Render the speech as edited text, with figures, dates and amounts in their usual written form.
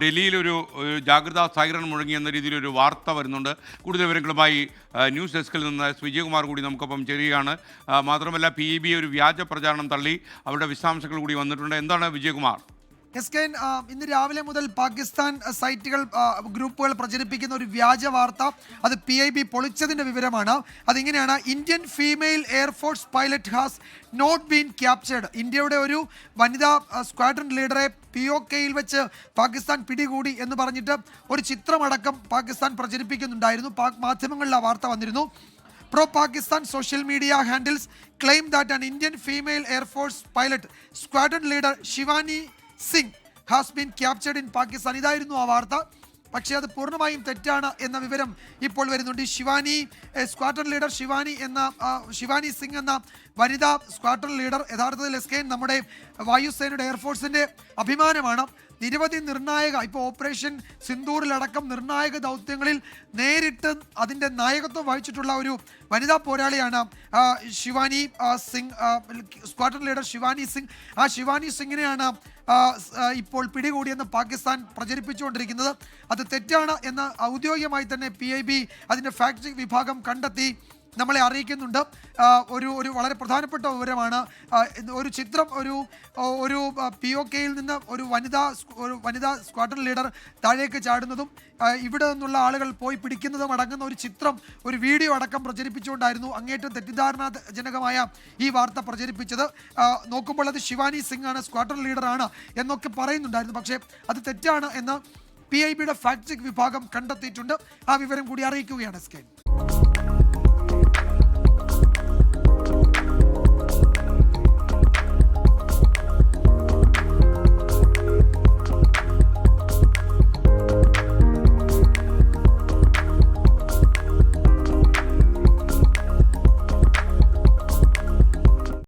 ഡൽഹിയിലൊരു ജാഗ്രതാ സൈറൺ മുഴങ്ങി എന്ന രീതിയിലൊരു വാർത്ത വരുന്നുണ്ട്. കൂടുതൽ വിവരങ്ങളുമായി ന്യൂസ് ഡെസ്കിൽ നിന്ന് വിജയകുമാർ കൂടി നമുക്കൊപ്പം ചേരുകയാണ്. മാത്രമല്ല PEB ഒരു വ്യാജ പ്രചാരണം തള്ളി, അവരുടെ വിശദാംശങ്ങൾ കൂടി വന്നിട്ടുണ്ട്. എന്താണ് വിജയകുമാർ? ഇന്ന് രാവിലെ മുതൽ പാകിസ്ഥാൻ സൈറ്റുകൾ ഗ്രൂപ്പുകൾ പ്രചരിപ്പിക്കുന്ന ഒരു വ്യാജ വാർത്ത, അത് PIB പൊളിച്ചതിൻ്റെ വിവരമാണ്. അതിങ്ങനെയാണ്: Indian female air force pilot has not been captured. ഇന്ത്യയുടെ ഒരു വനിതാ സ്ക്വാഡ്രൺ ലീഡറെ POKയിൽ വെച്ച് പാകിസ്ഥാൻ പിടികൂടി എന്ന് പറഞ്ഞിട്ട് ഒരു ചിത്രമടക്കം പാകിസ്ഥാൻ പ്രചരിപ്പിക്കുന്നുണ്ടായിരുന്നു. പാക് മാധ്യമങ്ങളിൽ ആ വാർത്ത വന്നിരുന്നു. Pro-Pakistan social media handles claim that an Indian female Air Force pilot, squadron leader Shivani Singh, has been captured in Pakistan. ഇതായിരുന്നു ആ വാർത്ത. പക്ഷേ അത് പൂർണ്ണമായും തെറ്റാണ് എന്ന വിവരം ഇപ്പോൾ വരുന്നുണ്ട്. സ്ക്വാഡ്രൺ ലീഡർ ശിവാനി സിംഗ് എന്ന വനിതാ സ്ക്വാഡ്രൺ ലീഡർ യഥാർത്ഥത്തിൽ നമ്മുടെ വായുസേനയുടെ എയർഫോഴ്സിൻ്റെ അഭിമാനമാണ്. നിരവധി ഇപ്പോൾ ഓപ്പറേഷൻ സിന്ദൂറിലടക്കം നിർണായക ദൗത്യങ്ങളിൽ നേരിട്ട് അതിൻ്റെ നായകത്വം വഹിച്ചിട്ടുള്ള ഒരു വനിതാ പോരാളിയാണ് ശിവാനി സിംഗ്, സ്ക്വാഡ്രൺ ലീഡർ ശിവാനി സിംഗ്. ആ ശിവാനി സിംഗിനെയാണ് ഇപ്പോൾ പിടികൂടിയെന്ന് പാകിസ്ഥാൻ പ്രചരിപ്പിച്ചുകൊണ്ടിരിക്കുന്നത്. അത് തെറ്റാണ് എന്ന് ഔദ്യോഗികമായി തന്നെ PIB അതിൻ്റെ ഫാക്ട് ചെക്ക് വിഭാഗം കണ്ടെത്തി നമ്മളെ അറിയിക്കുന്നുണ്ട്. ഒരു വളരെ പ്രധാനപ്പെട്ട വിവരമാണ്. ഒരു ചിത്രം, ഒരു POKയിൽ നിന്ന് ഒരു വനിതാ സ്ക്വാഡ്രൺ ലീഡർ താഴേക്ക് ചാടുന്നതും ഇവിടെ നിന്നുള്ള ആളുകൾ പോയി പിടിക്കുന്നതും അടങ്ങുന്ന ഒരു ചിത്രം, ഒരു വീഡിയോ അടക്കം പ്രചരിപ്പിച്ചുകൊണ്ടായിരുന്നു അങ്ങേറ്റം തെറ്റിദ്ധാരണാജനകമായ ഈ വാർത്ത പ്രചരിപ്പിച്ചത്. നോക്കുമ്പോൾ അത് ശിവാനി സിംഗ് ആണ്, സ്ക്വാഡ്രൺ ലീഡറാണ് എന്നൊക്കെ പറയുന്നുണ്ടായിരുന്നു. പക്ഷേ അത് തെറ്റാണ് എന്ന് PIBയുടെ ഫാക്ട് ചെക്ക് വിഭാഗം കണ്ടെത്തിയിട്ടുണ്ട്. ആ വിവരം കൂടി അറിയിക്കുകയാണ്.